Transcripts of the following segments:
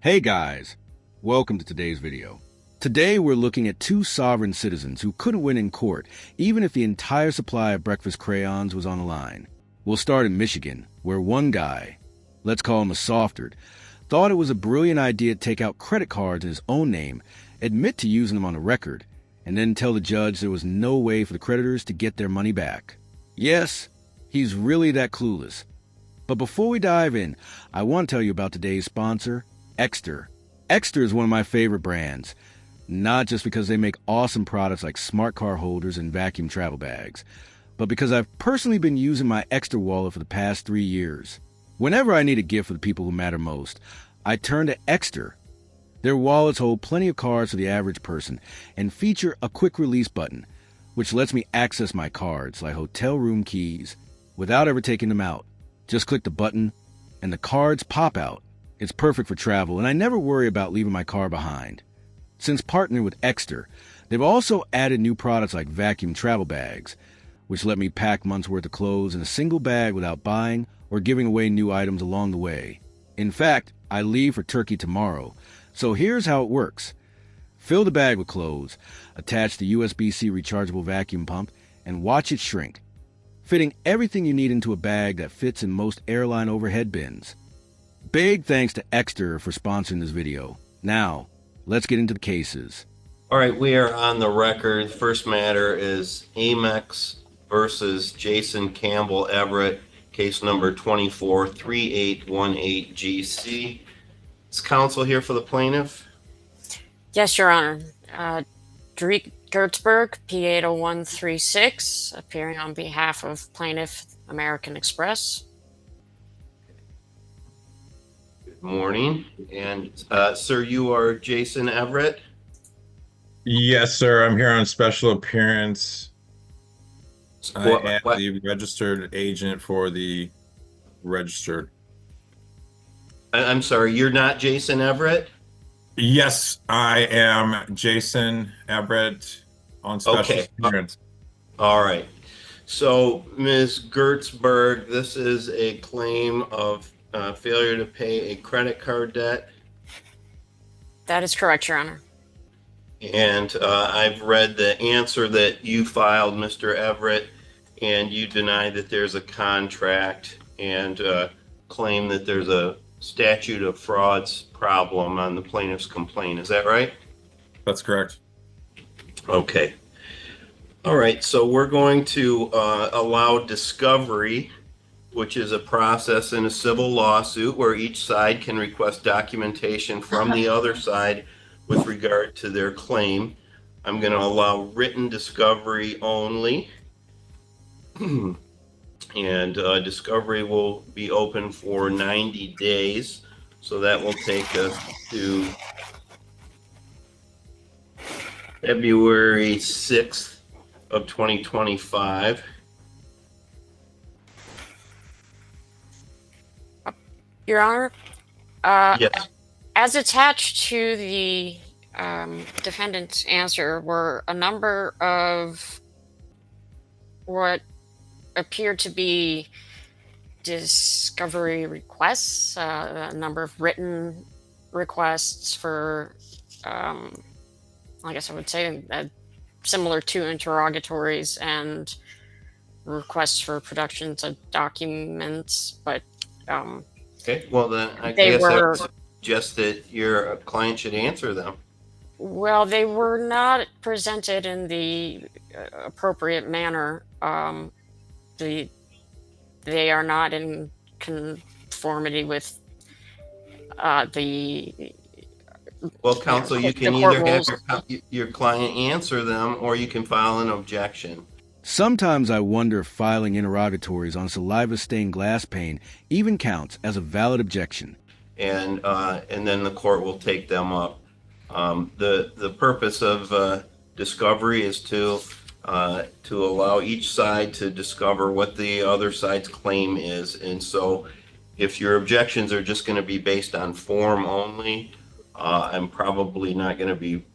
Hey guys, welcome to today's video. Today we're looking at two sovereign citizens who couldn't win in court even if the entire supply of breakfast crayons was on the line. We'll start in Michigan, where one guy, let's call him a softard, thought it was a brilliant idea to take out credit cards in his own name, admit to using them on the record, and then tell the judge there was no way for the creditors to get their money back. Yes, he's really that clueless. But before we dive in, I want to tell you about today's sponsor, Exter. Exter is one of my favorite brands, not just because they make awesome products like smart car holders and vacuum travel bags, but because I've personally been using my Exter wallet for the past 3 years. Whenever I need a gift for the people who matter most, I turn to Exter. Their wallets hold plenty of cards for the average person and feature a quick release button, which lets me access my cards like hotel room keys without ever taking them out. Just click the button and the cards pop out. It's perfect for travel, and I never worry about leaving my car behind. Since partnering with Exter, they've also added new products like vacuum travel bags, which let me pack months' worth of clothes in a single bag without buying or giving away new items along the way. In fact, I leave for Turkey tomorrow, so here's how it works. Fill the bag with clothes, attach the USB-C rechargeable vacuum pump, and watch it shrink, fitting everything you need into a bag that fits in most airline overhead bins. Big thanks to Exter for sponsoring this video. Now, let's get into the cases. All right, we are on the record. First matter is Amex versus Jason Campbell Everett, case number 243818GC. Is counsel here for the plaintiff? Yes, Your Honor. Dreek Gertzberg, P80136, appearing on behalf of Plaintiff American Express. Good morning. And sir, you are Jason Everett? Yes, sir. I'm here on special appearance. I am What? the registered agent for the registered. I'm sorry, you're not Jason Everett? Yes, I am Jason Everett on special appearance. All right. So, Ms. Gertzberg, this is a claim of failure to pay a credit card debt. That is correct, Your Honor. And I've read the answer that you filed, Mr. Everett, and you deny that there's a contract and claim that there's a statute of frauds problem on the plaintiff's complaint. Is that right? That's correct. Okay. All right. So we're going to allow discovery, which is a process in a civil lawsuit where each side can request documentation from the other side with regard to their claim. I'm going to allow written discovery only. And discovery will be open for 90 days. So that will take us to February 6th of 2025. Your Honor, Yes. as attached to the defendant's answer were a number of what appeared to be discovery requests, a number of written requests for, I guess I would say, similar to interrogatories and requests for productions of documents, but Okay. Well, then I they guess I were, would suggest that your client should answer them. well, they were not presented in the appropriate manner. They are not in conformity with the Well, counsel, you can the court either have rules. your client answer them or you can file an objection. Sometimes I wonder if filing interrogatories on saliva-stained glass pane even counts as a valid objection. And then the court will take them up. The purpose of discovery is to allow each side to discover what the other side's claim is. And so if your objections are just going to be based on form only, I'm probably not going to be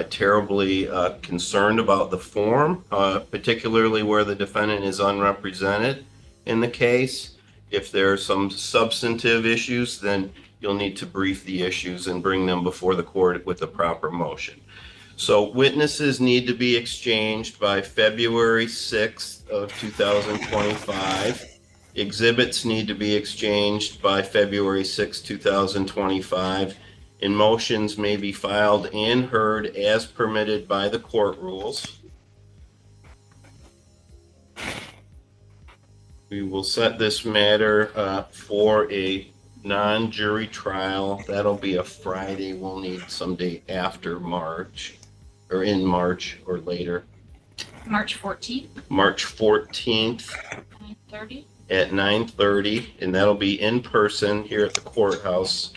terribly concerned about the form, particularly where the defendant is unrepresented in the case. If there are some substantive issues, then you'll need to brief the issues and bring them before the court with the proper motion. So witnesses need to be exchanged by February 6th of 2025. Exhibits need to be exchanged by February 6th, 2025. And motions may be filed and heard as permitted by the court rules. We will set this matter for a non-jury trial. That'll be a Friday. We'll need someday after March, or in March or later. March 14th, March 14th 9:30. at 9:30, and that'll be in person here at the courthouse.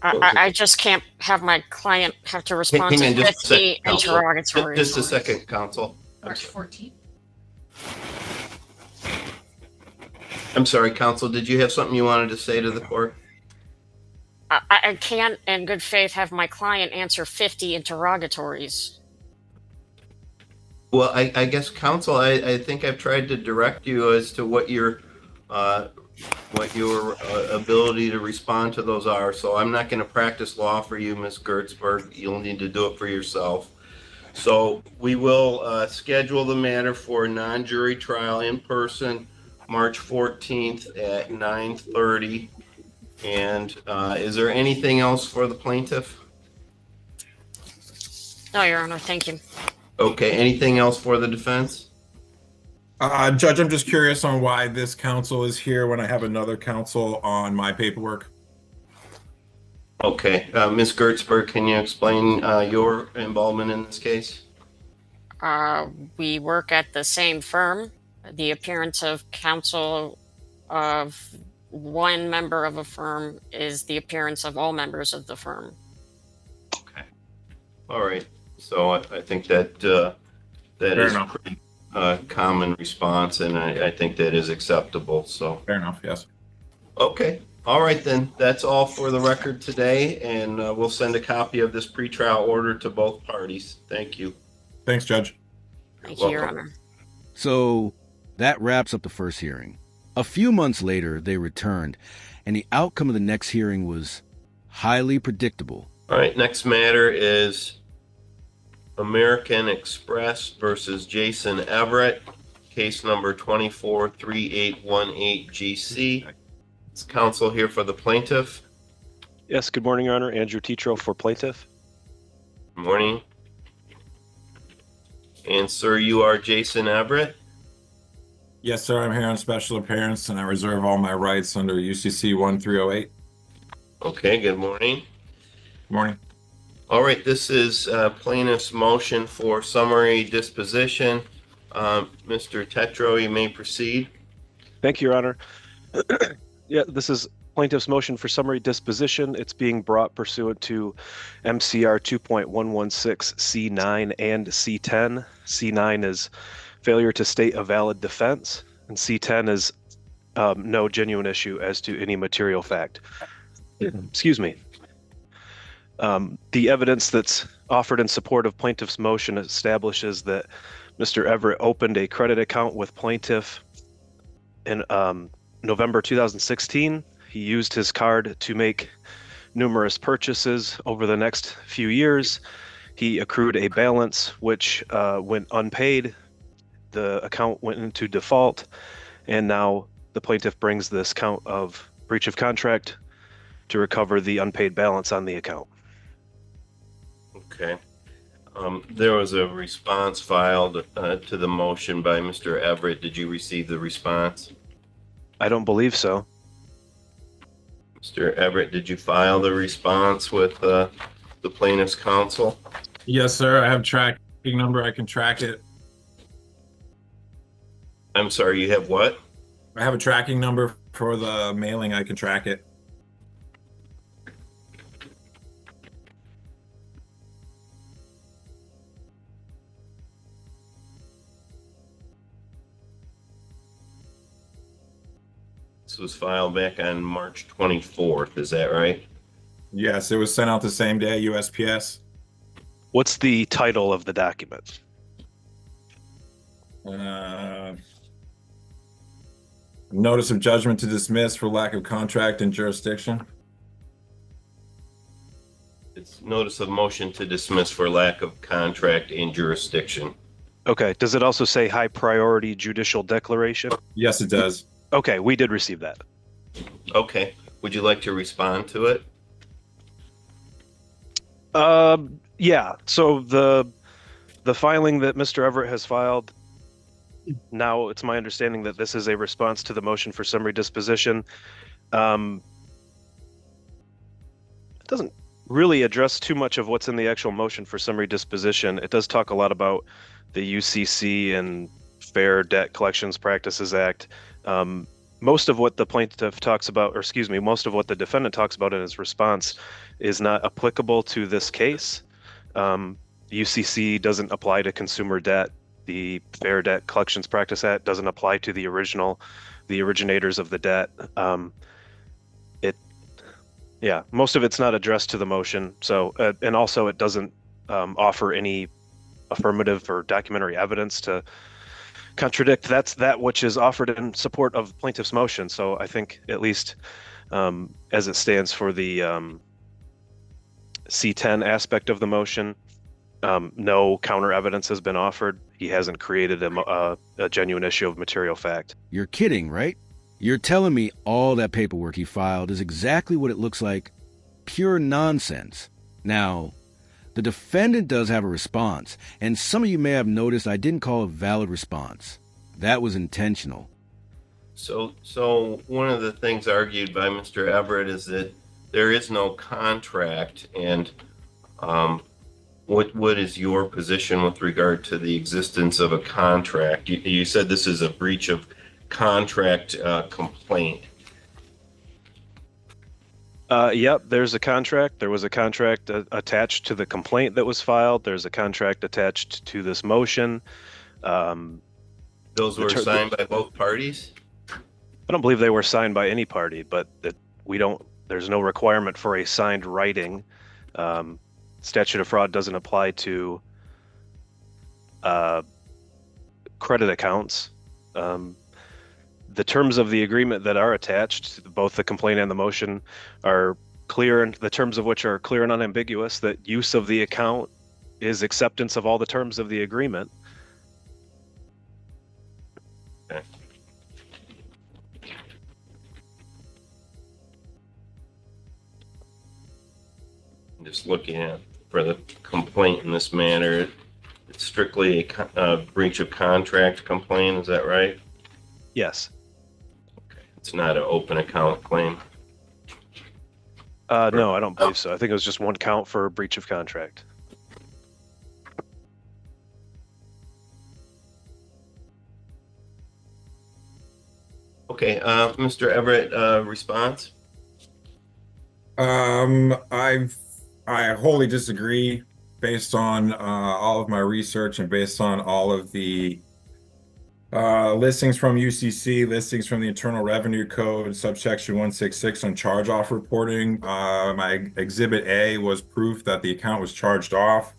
I just can't have my client have to respond Hang to on just a 50 second, counsel. interrogatories. Just a second, counsel. March 14th. I'm sorry, counsel, did you have something you wanted to say to the court? I can't, in good faith, have my client answer 50 interrogatories. Well, I guess, counsel, I think I've tried to direct you as to what your ability to respond to those are. So I'm not going to practice law for you, Ms. Gertzberg. You'll need to do it for yourself. So we will schedule the matter for a non-jury trial in person, March 14th at 9:30. And is there anything else for the plaintiff? No, Your Honor, thank you. Okay, anything else for the defense? Judge, I'm just curious on why this counsel is here when I have another counsel on my paperwork. Okay, Ms. Gertzberg, can you explain your involvement in this case? We work at the same firm. The appearance of counsel of one member of a firm is the appearance of all members of the firm. Okay, all right. So I think that that Fair is enough. a pretty common response, and I think that is acceptable. So Fair enough, yes. okay, all right then. That's all for the record today, and we'll send a copy of this pretrial order to both parties. Thank you. Thanks, Judge. Thank you, Your Welcome. Honor. So that wraps up the first hearing. A few months later, they returned, and the outcome of the next hearing was highly predictable. All right, next matter is American Express versus Jason Everett, case number 243818GC. Is counsel here for the plaintiff? Yes, good morning, Your Honor. Andrew Tetro for plaintiff. Good morning. And sir, you are Jason Everett? Yes, sir, I'm here on special appearance and I reserve all my rights under UCC 1308. Okay, good morning. Good morning. All right, this is plaintiff's motion for summary disposition. Mr. Tetro, you may proceed. Thank you, Your Honor. Yeah, this is plaintiff's motion for summary disposition. It's being brought pursuant to MCR 2.116 C9 and C10. C9 is failure to state a valid defense, and C10 is no genuine issue as to any material fact. Excuse me. The evidence that's offered in support of plaintiff's motion establishes that Mr. Everett opened a credit account with plaintiff in November 2016. He used his card to make numerous purchases over the next few years. He accrued a balance which went unpaid. The account went into default, and now the plaintiff brings this count of breach of contract to recover the unpaid balance on the account. Okay. There was a response filed to the motion by Mr. Everett. Did you receive the response? I don't believe so. Mr. Everett, did you file the response with the plaintiff's counsel? Yes, sir, I have tracking number. I can track it. I'm sorry, you have what? I have a tracking number for the mailing. I can track it. This was filed back on March 24th, is that right? Yes, it was sent out the same day, USPS. What's the title of the document? Notice of judgment to dismiss for lack of contract and jurisdiction. It's notice of motion to dismiss for lack of contract and jurisdiction. Okay. Does it also say high priority judicial declaration? Yes, it does. Okay, we did receive that. Okay. Would you like to respond to it? Yeah. So the filing that Mr. Everett has filed, now it's my understanding that this is a response to the motion for summary disposition. It doesn't really address too much of what's in the actual motion for summary disposition. It does talk a lot about the UCC and Fair Debt Collections Practices Act. Most of what the plaintiff talks about, or excuse me, most of what the defendant talks about in his response is not applicable to this case. UCC doesn't apply to consumer debt. The Fair Debt Collections Practice Act doesn't apply to the originators of the debt. Most of it's not addressed to the motion. So, and also it doesn't offer any affirmative or documentary evidence to contradict that which is offered in support of plaintiff's motion. So I think at least as it stands for the C10 aspect of the motion, no counter evidence has been offered. He hasn't created a genuine issue of material fact. You're kidding, right? You're telling me all that paperwork he filed is exactly what it looks like? Pure nonsense. Now, the defendant does have a response, and some of you may have noticed I didn't call a valid response. That was intentional. So one of the things argued by Mr. Everett is that there is no contract, and what is your position with regard to the existence of a contract? You said this is a breach of contract complaint. Yep, there's a contract. There was a contract attached to the complaint that was filed. There's a contract attached to this motion. Those were signed by both parties? I don't believe they were signed by any party, but there's no requirement for a signed writing. Statute of fraud doesn't apply to credit accounts. The terms of the agreement that are attached, both the complaint and the motion, are clear, and the terms of which are clear and unambiguous, that use of the account is acceptance of all the terms of the agreement. Okay. I'm just looking at for the complaint in this manner. It's strictly a breach of contract complaint, is that right? Yes. It's not an open account claim. No, I don't believe so. I think it was just one count for breach of contract. Okay, Mr. Everett, response? I wholly disagree based on all of my research and based on all of the listings from UCC, listings from the Internal Revenue Code, subsection 166 on charge-off reporting. My Exhibit A was proof that the account was charged off.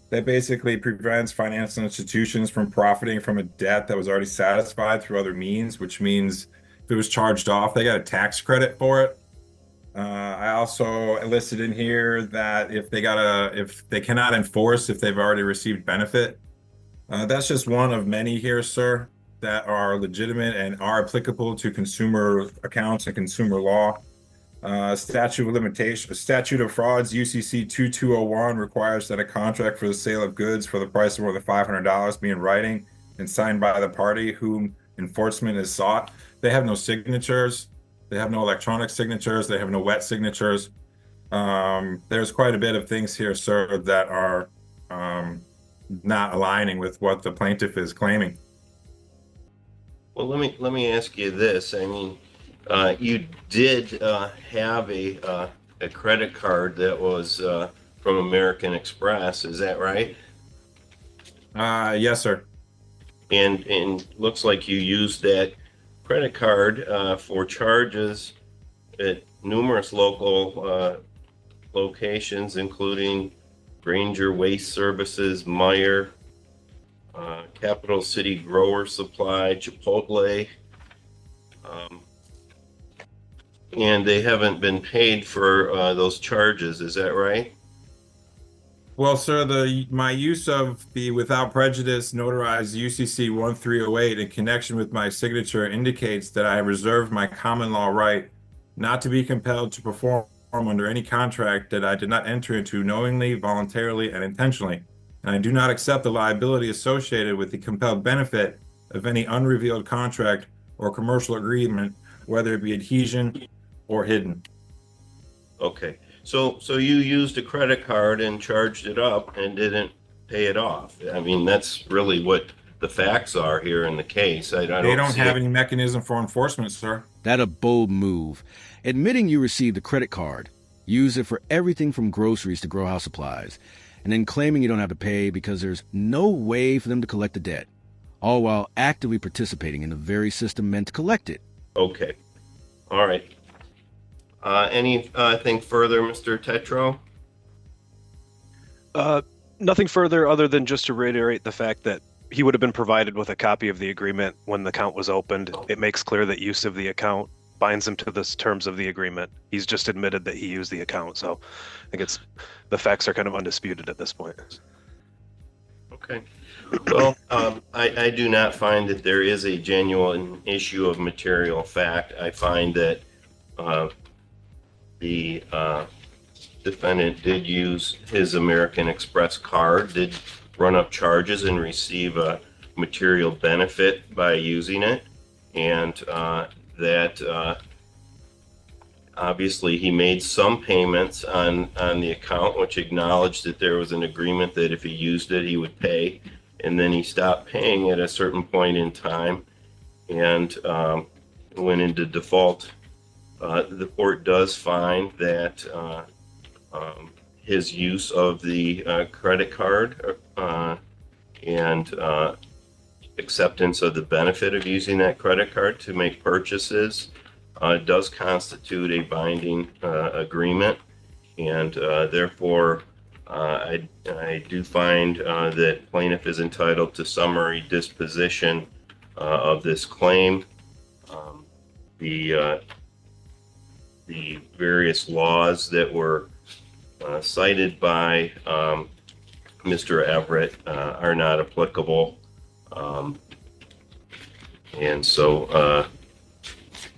That basically prevents financial institutions from profiting from a debt that was already satisfied through other means, which means if it was charged off, they got a tax credit for it. I also listed in here that if they cannot enforce if they've already received benefit. That's just one of many here, sir, that are legitimate and are applicable to consumer accounts and consumer law. Statute of limitations, statute of frauds, UCC 2201 requires that a contract for the sale of goods for the price of more than $500 be in writing and signed by the party whom enforcement is sought. They have no signatures. They have no electronic signatures. They have no wet signatures. There's quite a bit of things here, sir, that are not aligning with what the plaintiff is claiming. Well, let me ask you this. I mean, you did have a credit card that was from American Express, is that right? Yes, sir. And looks like you used that credit card for charges at numerous local locations, including Granger Waste Services, Meyer, Capital City Grower Supply, Chipotle. Um, and they haven't been paid for those charges. Is that right? Well, sir, my use of the without prejudice notarized UCC 1308 in connection with my signature indicates that I have reserved my common law right not to be compelled to perform under any contract that I did not enter into knowingly, voluntarily, and intentionally. And I do not accept the liability associated with the compelled benefit of any unrevealed contract or commercial agreement, whether it be adhesion or hidden. Okay. So you used a credit card and charged it up and didn't pay it off. I mean, that's really what the facts are here in the case. I They don't see have any mechanism for enforcement, sir. That a bold move. Admitting you received the credit card, use it for everything from groceries to grow house supplies, and then claiming you don't have to pay because there's no way for them to collect the debt, all while actively participating in the very system meant to collect it. Okay. All right. Anything further, Mr. Tetro? Nothing further other than just to reiterate the fact that he would have been provided with a copy of the agreement when the account was opened. It makes clear that use of the account binds him to the terms of the agreement. He's just admitted that he used the account, so I think the facts are kind of undisputed at this point. Okay. Well, I do not find that there is a genuine issue of material fact. I find that the defendant did use his American Express card, did run up charges and receive a material benefit by using it, and that obviously he made some payments on the account, which acknowledged that there was an agreement that if he used it, he would pay, and then he stopped paying at a certain point in time and went into default. The court does find that his use of the credit card and acceptance of the benefit of using that credit card to make purchases does constitute a binding agreement, and therefore I do find that plaintiff is entitled to summary disposition of this claim. The various laws that were cited by Mr. Everett are not applicable. And so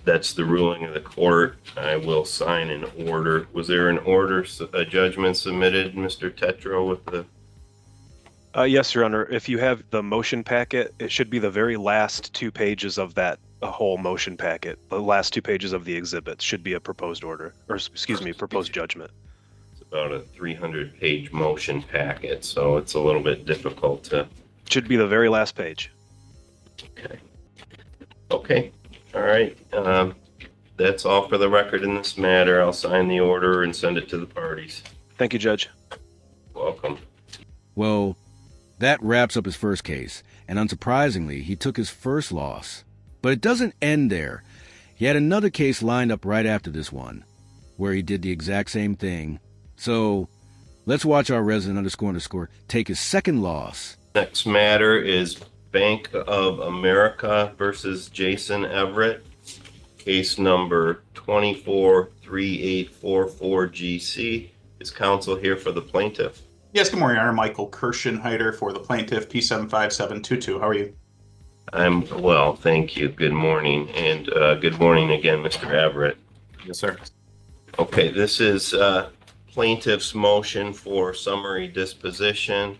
that's the ruling of the court. I will sign an order. Was there an order, a judgment submitted, Mr. Tetro, with the? Yes, Your Honor. If you have the motion packet, it should be the very last 2 pages of that whole motion packet. The last 2 pages of the exhibit should be a proposed order, or excuse me, proposed judgment. It's about a 300-page motion packet, so it's a little bit difficult to. Should be the very last page. Okay. Okay. All right. That's all for the record in this matter. I'll sign the order and send it to the parties. Thank you, Judge. Welcome. Well, that wraps up his first case, and unsurprisingly, he took his first loss. But it doesn't end there. He had another case lined up right after this one, where he did the exact same thing. So, let's watch our resident __ take his second loss. Next matter is Bank of America versus Jason Everett, case number 243844GC. Is counsel here for the plaintiff? Yes, good morning, Your Honor. Michael Kirschenheiter for the plaintiff, P75722. How are you? I'm well, thank you. Good morning. And good morning again, Mr. Everett. Yes, sir. Okay, this is plaintiff's motion for summary disposition.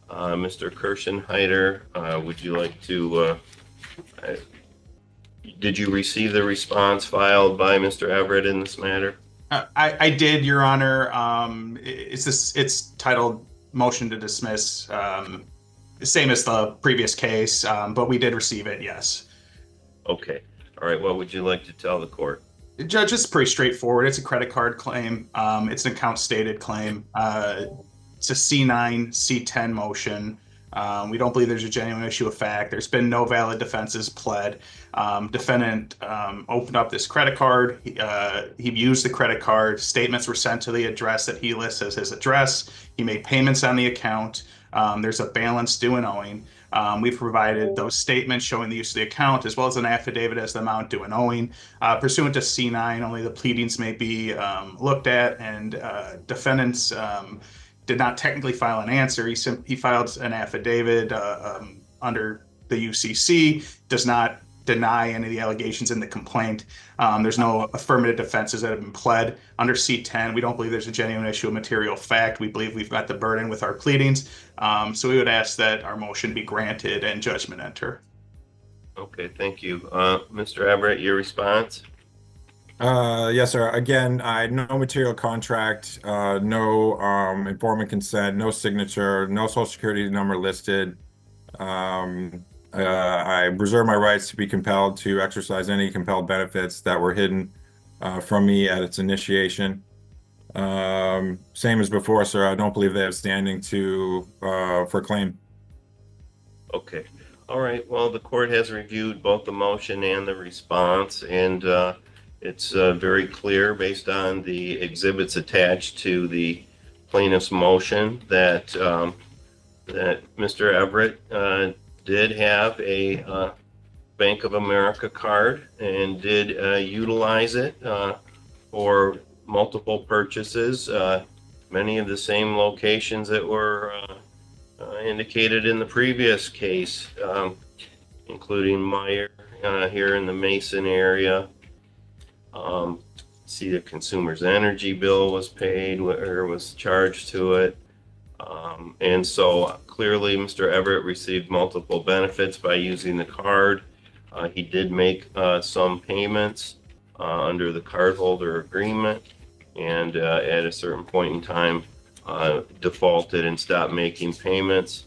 Mr. Kirschenheiter, would you like to, did you receive the response filed by Mr. Everett in this matter? I did, Your Honor. It's titled motion to dismiss, same as the previous case, but we did receive it, yes. Okay. All right. What would you like to tell the court? Judge, it's pretty straightforward. It's a credit card claim. It's an account stated claim. It's a C9, C10 motion. We don't believe there's a genuine issue of fact. There's been no valid defenses pled. Defendant opened up this credit card. He used the credit card. Statements were sent to the address that he lists as his address. He made payments on the account. There's a balance due and owing. We've provided those statements showing the use of the account, as well as an affidavit as the amount due and owing. Pursuant to C9, only the pleadings may be looked at, and defendants did not technically file an answer. He filed an affidavit under the UCC, does not deny any of the allegations in the complaint. There's no affirmative defenses that have been pled. Under C10, we don't believe there's a genuine issue of material fact. We believe we've got the burden with our pleadings. So we would ask that our motion be granted and judgment enter. Okay, thank you. Mr. Everett, your response? Yes, sir. Again, I no material contract, no informant consent, no signature, no social security number listed. I reserve my rights to be compelled to exercise any compelled benefits that were hidden from me at its initiation. Same as before, sir. I don't believe they have standing to for claim. Okay. All right. Well, the court has reviewed both the motion and the response, and it's very clear based on the exhibits attached to the plaintiff's motion that that Mr. Everett did have a Bank of America card and did utilize it for multiple purchases, many of the same locations that were indicated in the previous case, including Meyer here in the Mason area. See, the consumer's energy bill was paid or was charged to it. And so clearly Mr. Everett received multiple benefits by using the card. He did make some payments under the cardholder agreement, and at a certain point in time defaulted and stopped making payments.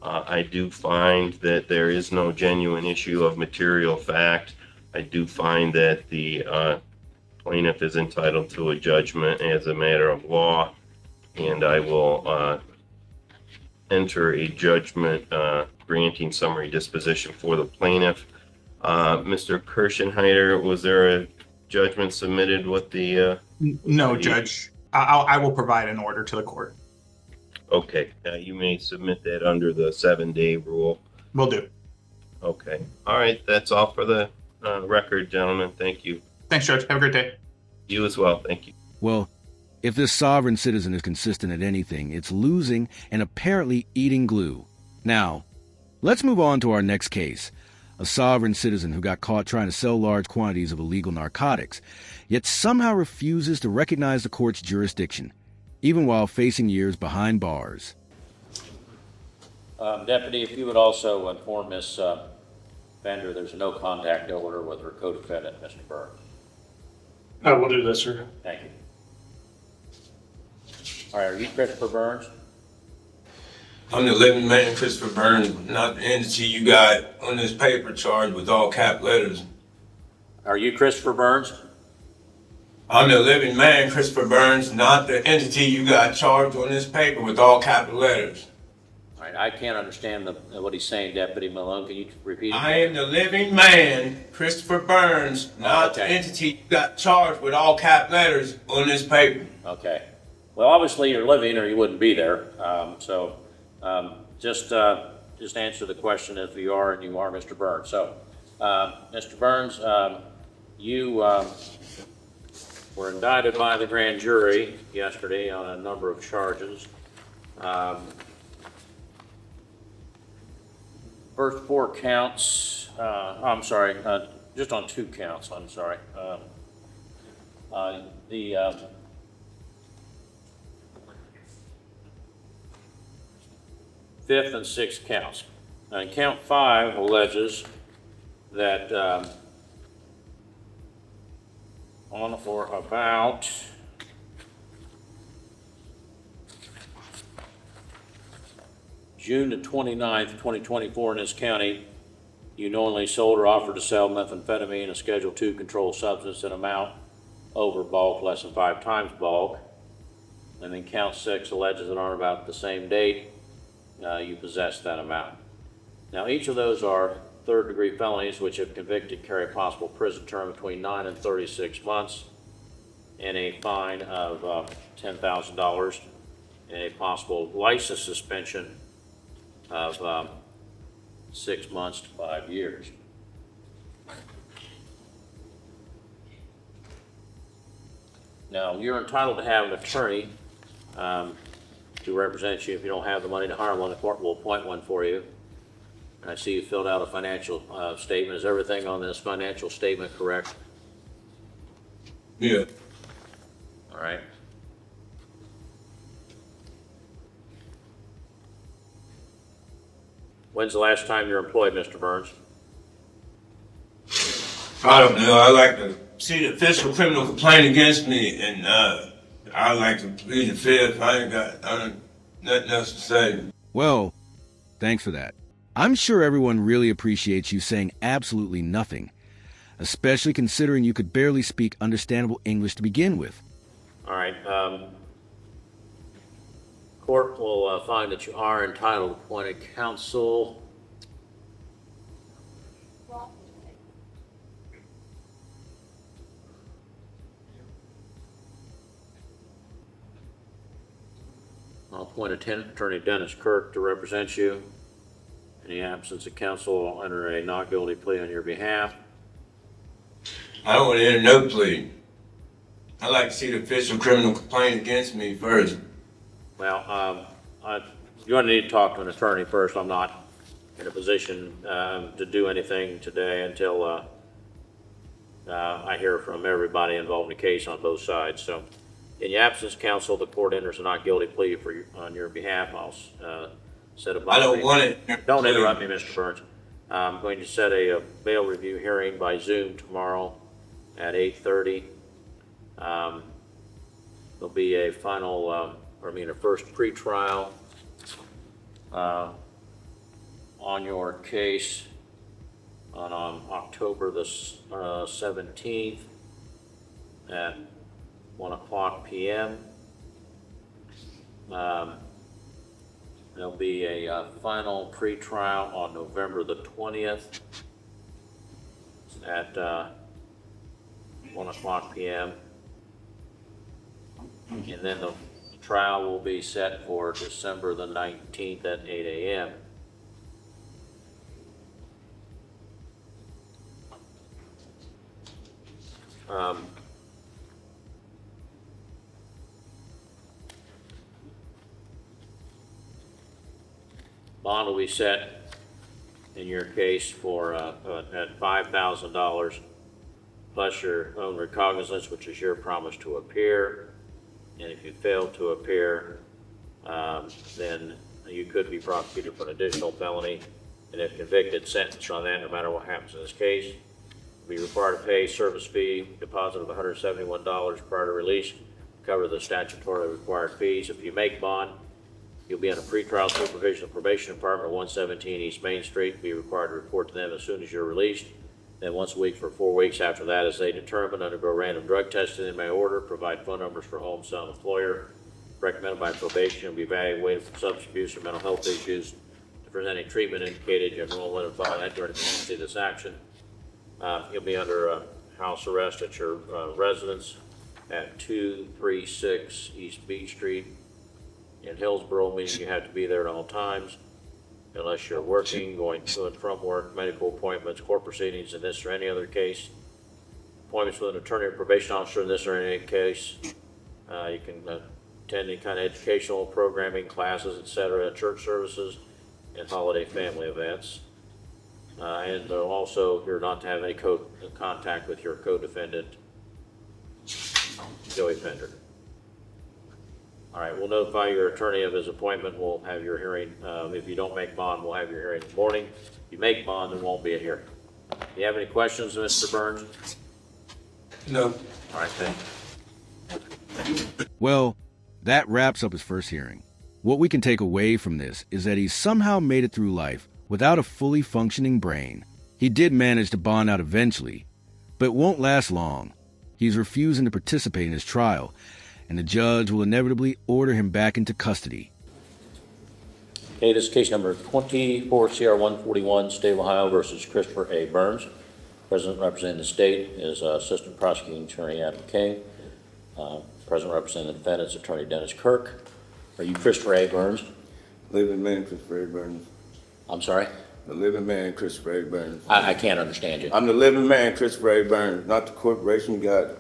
I do find that there is no genuine issue of material fact. I do find that the plaintiff is entitled to a judgment as a matter of law, and I will enter a judgment granting summary disposition for the plaintiff. Mr. Kirschenheiter, was there a judgment submitted with the No, Judge. I will provide an order to the court. Okay, you may submit that under the 7-day rule. Will do. Okay. All right, that's all for the record, gentlemen. Thank you. Thanks, Judge. Have a great day. You as well. Thank you. Well, if this sovereign citizen is consistent at anything, it's losing and apparently eating glue. Now, let's move on to our next case. A sovereign citizen who got caught trying to sell large quantities of illegal narcotics, yet somehow refuses to recognize the court's jurisdiction, even while facing years behind bars. Deputy, if you would also inform Ms. Bender there's a no contact order with her co-defendant, Mr. Burns. I will do that, sir. Thank you. All right, are you Christopher Burns? I'm the living man, Christopher Burns, not the entity you got on this paper charged with all cap letters. Are you Christopher Burns? I'm the living man, Christopher Burns, not the entity you got charged on this paper with all capital letters. All right, I can't understand what he's saying, Deputy Malone. Can you repeat it? I am the living man, Christopher Burns, not the entity you got charged with all cap letters on this paper. Okay. Well, obviously you're living or you wouldn't be there. Just answer the question if you are, and you are Mr. Burns. So, Mr. Burns, you were indicted by the grand jury yesterday on a number of charges. First 4 counts, I'm sorry, just on 2 counts, I'm sorry. The fifth and 6th counts. And count 5 alleges that on or about June the 29th, 2024 in this county, you knowingly sold or offered to sell methamphetamine, a Schedule II controlled substance, in amount over bulk, less than 5 times bulk. And then count 6 alleges that on about the same date, you possess that amount. Now, each of those are third-degree felonies which, if convicted, carry a possible prison term between 9 and 36 months and a fine of $10,000 and a possible license suspension of 6 months to 5 years. Now, you're entitled to have an attorney to represent you. If you don't have the money to hire one, the court will appoint one for you. And I see you filled out a financial statement. Is everything on this financial statement correct? Yeah. All right. When's the last time you're employed, Mr. Burns? I don't know. I like to see the official criminal complaint against me, and I like to plead the fifth. I ain't got nothing else to say. Well, thanks for that. I'm sure everyone really appreciates you saying absolutely nothing, especially considering you could barely speak understandable English to begin with. All right. Court will find that you are entitled to appointed counsel. I'll appoint Attorney Dennis Kirk to represent you. In the absence of counsel, I'll enter a not guilty plea on your behalf. I don't want to enter no plea. I like to see the official criminal complaint against me first. Well, you're going to need to talk to an attorney first. I'm not in a position to do anything today until I hear from everybody involved in the case on both sides. So, in the absence of counsel, the court enters a not guilty plea on your behalf. I'll set a bond. I don't want it. Don't interrupt me, Mr. Burns. I'm going to set a bail review hearing by Zoom tomorrow at 8:30. There'll be a final, a first pretrial on your case on October the 17th at 1:00 p.m. There'll be a final pretrial on November the 20th at 1:00 p.m. And then the trial will be set for December the 19th at 8 a.m. Bond will be set in your case for at $5,000 plus your own recognizance, which is your promise to appear. And if you fail to appear, then you could be prosecuted for an additional felony. And if convicted, sentenced on that, no matter what happens in this case. You'll be required to pay service fee deposit of $171 prior to release to cover the statutorily required fees. If you make bond, you'll be under pretrial supervision of probation department, 117 East Main Street. Be required to report to them as soon as you're released. Then once a week for 4 weeks after that, as they determine, undergo random drug testing in my order, provide phone numbers for home, son, employer. Recommended by probation, you'll be evaluated for substance abuse or mental health issues. If there's any treatment indicated, you enroll in and file that during the pendency of this action. You'll be under house arrest at your residence at 236 East Beach Street in Hillsborough, meaning you have to be there at all times unless you're working, going to and from work, medical appointments, court proceedings in this or any other case. Appointments with an attorney or probation officer in this or any case. You can attend any kind of educational programming, classes, etc., church services, and holiday family events. And also, you're not to have any contact with your co-defendant, Joey Pender. All right, we'll notify your attorney of his appointment. We'll have your hearing. If you don't make bond, we'll have your hearing in the morning. If you make bond, there won't be a hearing. Do you have any questions, Mr. Burns? No. All right, thank you. Well, that wraps up his first hearing. What we can take away from this is that he somehow made it through life without a fully functioning brain. He did manage to bond out eventually, but it won't last long. He's refusing to participate in his trial, and the judge will inevitably order him back into custody. Okay, this is case number 24 CR 141, State of Ohio versus Christopher A. Burns. President representing the state is Assistant Prosecuting Attorney Adam King. President representing the defendants, Attorney Dennis Kirk. Are you Christopher A. Burns? Living man, Christopher A. Burns. I'm sorry? The living man, Christopher A. Burns. I can't understand you. I'm the living man, Christopher A. Burns, not the corporation you got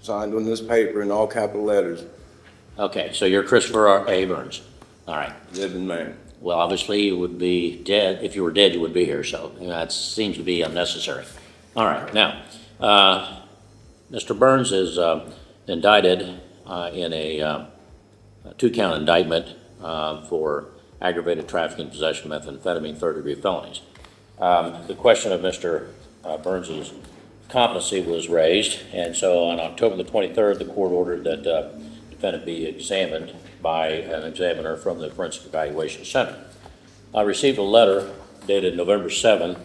signed on this paper in all capital letters. Okay, so you're Christopher A. Burns. All right. Living man. Well, obviously, you would be dead. If you were dead, you would be here, so that seems to be unnecessary. All right, now, Mr. Burns is indicted in a two-count indictment for aggravated trafficking and possession of methamphetamine, third-degree felonies. The question of Mr. Burns's competency was raised, and so on October the 23rd, the court ordered that the defendant be examined by an examiner from the Forensic Evaluation Center. I received a letter dated November 7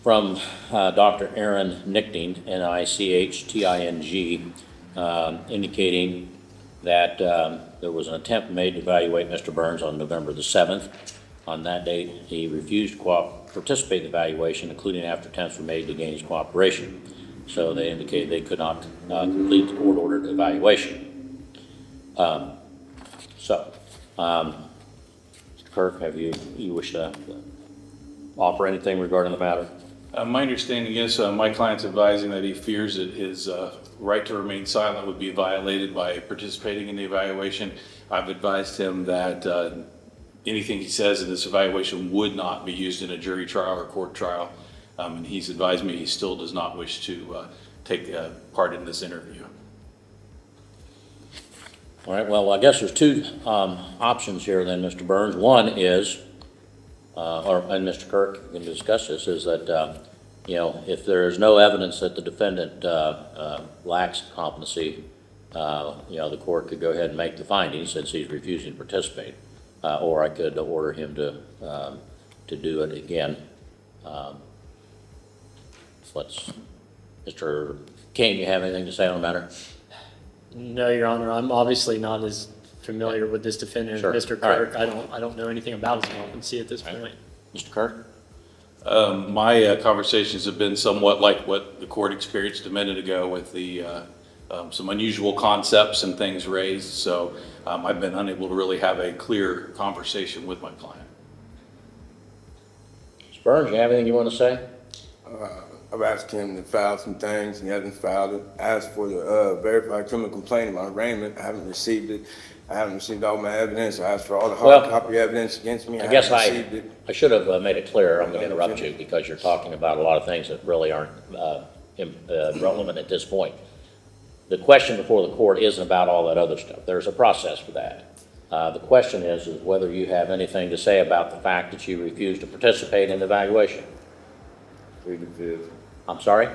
from Dr. Aaron Nichting, Nichting, indicating that there was an attempt made to evaluate Mr. Burns on November the 7th. On that date, he refused to participate in the evaluation, including after attempts were made to gain his cooperation. So they indicated they could not complete the court-ordered evaluation. Mr. Kirk, have you wish to offer anything regarding the matter? My understanding is my client's advising that he fears that his right to remain silent would be violated by participating in the evaluation. I've advised him that anything he says in this evaluation would not be used in a jury trial or court trial. And he's advised me he still does not wish to take part in this interview. All right, well, I guess there's two options here then, Mr. Burns. One is, and Mr. Kirk can discuss this, is that, if there is no evidence that the defendant lacks competency, the court could go ahead and make the findings since he's refusing to participate. Or I could order him to do it again. Mr. King, you have anything to say on the matter? No, Your Honor. I'm obviously not as familiar with this defendant Sure. as Mr. All Kirk. right. I don't know anything about his competency at this All right. point. Mr. Kirk? My conversations have been somewhat like what the court experienced a minute ago with the some unusual concepts and things raised. So I've been unable to really have a clear conversation with my client. Mr. Burns, you have anything you want to say? I've asked him to file some things, he hasn't filed it. I asked for the verified criminal complaint in my arraignment, I haven't received it. I haven't received all my evidence. I asked for all the hard copy evidence against me. I guess haven't received it. I should have made it clear. I'm going to interrupt you because you're talking about a lot of things that really aren't relevant at this point. The question before the court isn't about all that other stuff. There's a process for that. The question is whether you have anything to say about the fact that you refused to participate in the evaluation. Plead the fifth. I'm sorry?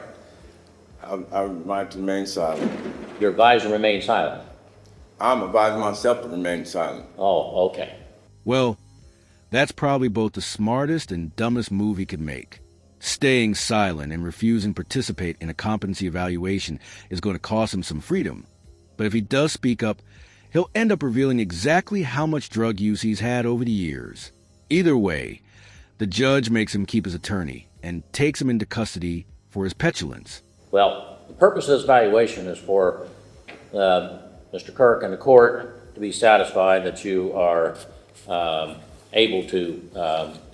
I'm advised to remain silent. You're advised to remain silent. I'm advising myself to remain silent. Oh, okay. Well, that's probably both the smartest and dumbest move he could make. Staying silent and refusing to participate in a competency evaluation is going to cost him some freedom. But if he does speak up, he'll end up revealing exactly how much drug use he's had over the years. Either way, the judge makes him keep his attorney and takes him into custody for his petulance. Well, the purpose of this evaluation is for Mr. Kirk and the court to be satisfied that you are able to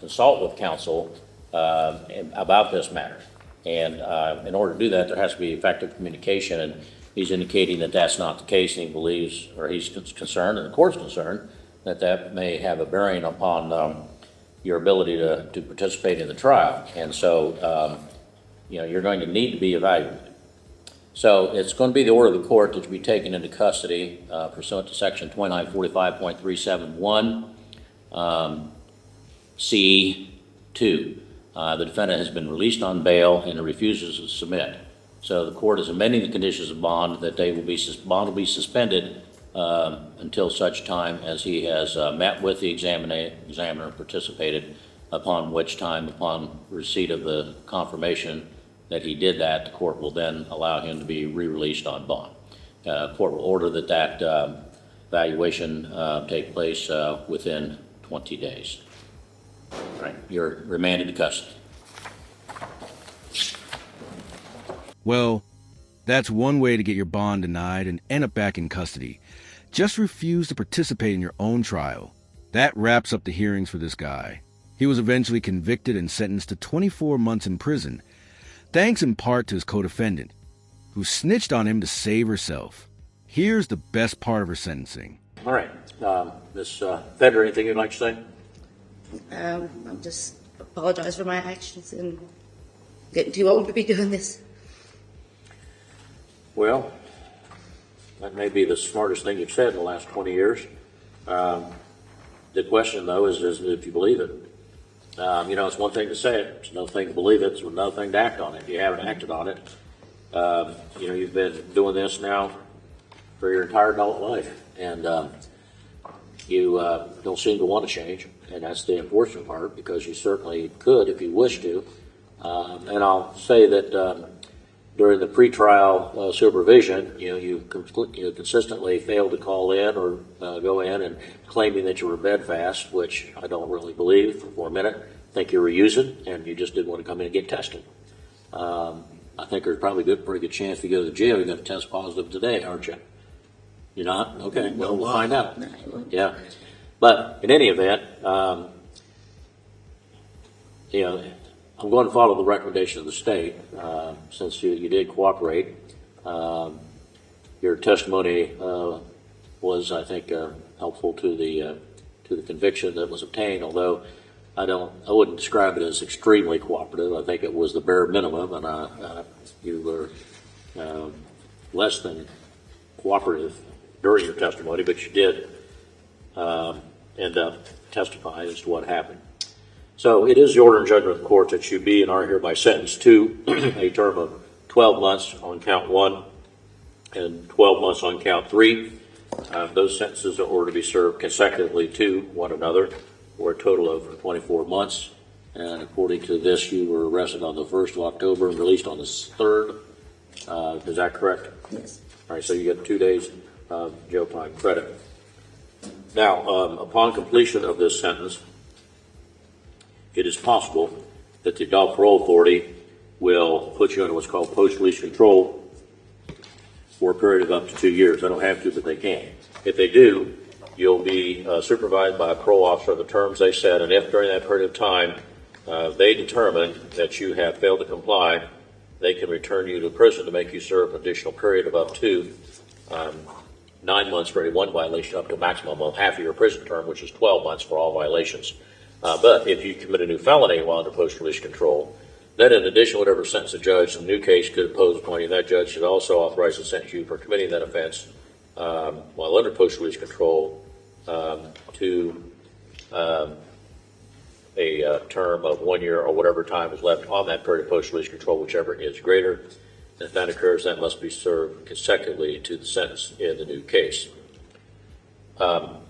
consult with counsel about this matter. And in order to do that, there has to be effective communication, and he's indicating that that's not the case, and he believes, or he's concerned, and the court's concerned, that that may have a bearing upon your ability to participate in the trial. And so, you're going to need to be evaluated. So it's going to be the order of the court that you be taken into custody pursuant to section 2945.371 C2. The defendant has been released on bail and refuses to submit. So the court is amending the conditions of bond that bond will be suspended until such time as he has met with the examiner and participated, upon which time, upon receipt of the confirmation that he did that, the court will then allow him to be re-released on bond. Court will order that evaluation take place within 20 days. All right, you're remanded to custody. Well, that's one way to get your bond denied and end up back in custody. Just refuse to participate in your own trial. That wraps up the hearings for this guy. He was eventually convicted and sentenced to 24 months in prison, thanks in part to his co-defendant, who snitched on him to save herself. Here's the best part of her sentencing. All right. Ms. Feder, anything you'd like to say? I'm just apologize for my actions and getting too old to be doing this. Well, that may be the smartest thing you've said in the last 20 years. The question, though, is if you believe it. It's one thing to say it. It's another thing to believe it. It's another thing to act on it. If you haven't acted on it, you've been doing this now for your entire adult life, and you don't seem to want to change, and that's the unfortunate part, because you certainly could if you wish to. And I'll say that during the pretrial supervision, you consistently failed to call in or go in and claiming that you were bedfast, which I don't really believe for a minute. I think you were using, and you just didn't want to come in and get tested. I think there's probably a pretty good chance if you go to the jail, you're going to test positive today, aren't you? You're not? Okay, well, we'll find out. Yeah. But in any event, I'm going to follow the recommendation of the state, since you did cooperate. Your testimony was, I think, helpful to the conviction that was obtained, although I wouldn't describe it as extremely cooperative. I think it was the bare minimum, and you were less than cooperative during your testimony, but you did end up testifying as to what happened. So it is the order and judgment of the court that you be and are hereby sentenced to a term of 12 months on count 1 and 12 months on count 3. Those sentences are ordered to be served consecutively to one another for a total of 24 months. And according to this, you were arrested on the 1st of October and released on the 3rd. Is that correct? Yes. All right, so you get 2 days of jail time credit. Now, upon completion of this sentence, it is possible that the Adult Parole Authority will put you under what's called post-release control for a period of up to 2 years. They don't have to, but they can. If they do, you'll be supervised by a parole officer of the terms they set, and if during that period of time they determine that you have failed to comply, they can return you to prison to make you serve an additional period of up to 9 months for any one violation, up to a maximum of half of your prison term, which is 12 months for all violations. But if you commit a new felony while under post-release control, then in addition to whatever sentence the judge in the new case could impose upon you, that judge should also authorize to sentence you for committing that offense while under post-release control to a term of 1 year or whatever time is left on that period of post-release control, whichever is greater. If that occurs, that must be served consecutively to the sentence in the new case.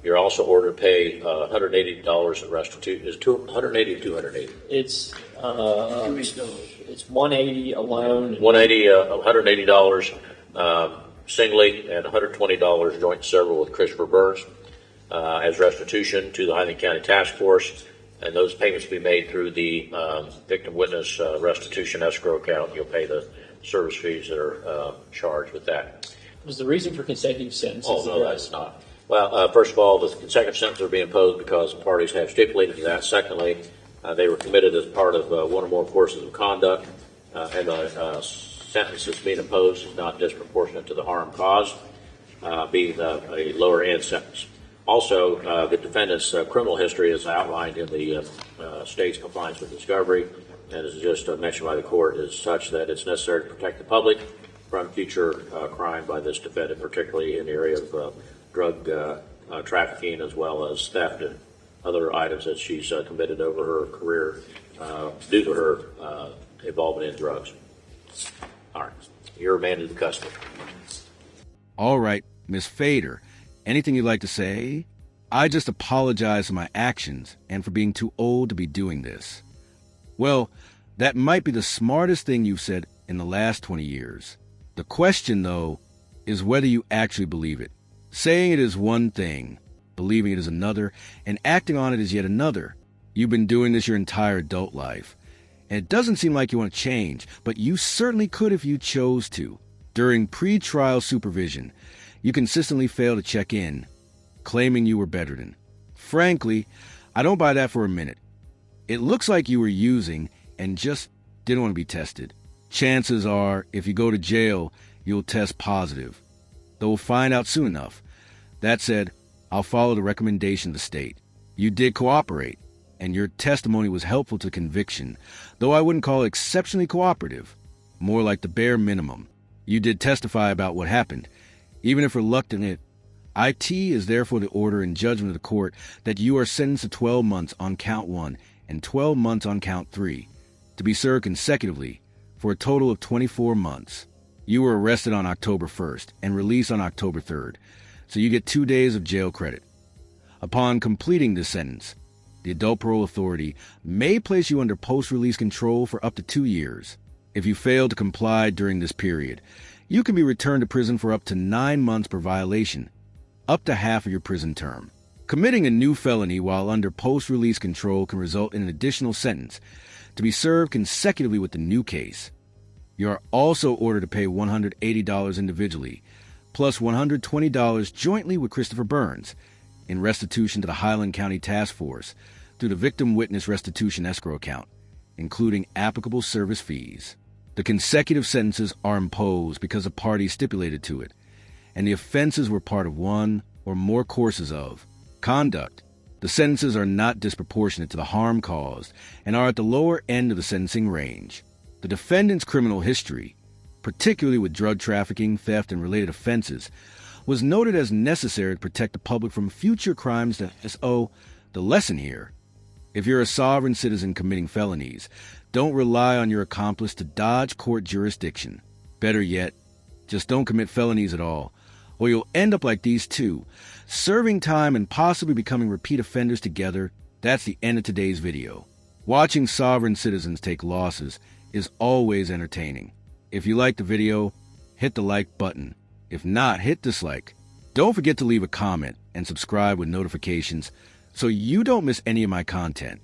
You're also ordered to pay $180 in restitution. Is it $180 or $280? It's 180 alone. $180 singly, and $120 joint and several with Christopher Burns as restitution to the Highland County Task Force, and those payments will be made through the victim witness restitution escrow account. You'll pay the service fees that are charged with that. Was the reason for consecutive sentences? Oh, no, that's not. Well, first of all, the consecutive sentences are being imposed because the parties have stipulated to that. Secondly, they were committed as part of one or more courses of conduct, and the sentence that's being imposed is not disproportionate to the harm caused, being a lower end sentence. Also, the defendant's criminal history is outlined in the state's compliance with discovery, and is just mentioned by the court, is such that it's necessary to protect the public from future crime by this defendant, particularly in the area of drug trafficking, as well as theft and other items that she's committed over her career due to her involvement in drugs. All right, you're remanded to custody. All right, Miss Fader, anything you'd like to say? I just apologize for my actions and for being too old to be doing this. Well, that might be the smartest thing you've said in the last 20 years. The question, though, is whether you actually believe it. Saying it is one thing, believing it is another, and acting on it is yet another. You've been doing this your entire adult life. And it doesn't seem like you want to change, but you certainly could if you chose to. During pre-trial supervision, you consistently failed to check in, claiming you were bedridden. Frankly, I don't buy that for a minute. It looks like you were using and just didn't want to be tested. Chances are, if you go to jail, you'll test positive. Though we'll find out soon enough. That said, I'll follow the recommendation of the state. You did cooperate, and your testimony was helpful to conviction, though I wouldn't call it exceptionally cooperative. More like the bare minimum. You did testify about what happened. Even if reluctant, IT is therefore the order and judgment of the court that you are sentenced to 12 months on count 1 and 12 months on count 3, to be served consecutively for a total of 24 months. You were arrested on October 1st and released on October 3rd, so you get 2 days of jail credit. Upon completing this sentence, the Adult Parole Authority may place you under post-release control for up to 2 years. If you fail to comply during this period, you can be returned to prison for up to 9 months per violation, up to half of your prison term. Committing a new felony while under post-release control can result in an additional sentence to be served consecutively with the new case. You are also ordered to pay $180 individually, plus $120 jointly with Christopher Burns, in restitution to the Highland County Task Force through the Victim Witness Restitution Escrow Account, including applicable service fees. The consecutive sentences are imposed because the parties stipulated to it, and the offenses were part of one or more courses of conduct. The sentences are not disproportionate to the harm caused and are at the lower end of the sentencing range. The defendant's criminal history, particularly with drug trafficking, theft, and related offenses, was noted as necessary to protect the public from future crimes. The lesson here: if you're a sovereign citizen committing felonies, don't rely on your accomplice to dodge court jurisdiction. Better yet, just don't commit felonies at all, or you'll end up like these two, serving time and possibly becoming repeat offenders together. That's the end of today's video. Watching sovereign citizens take losses is always entertaining. If you liked the video, hit the like button. If not, hit dislike. Don't forget to leave a comment and subscribe with notifications so you don't miss any of my content.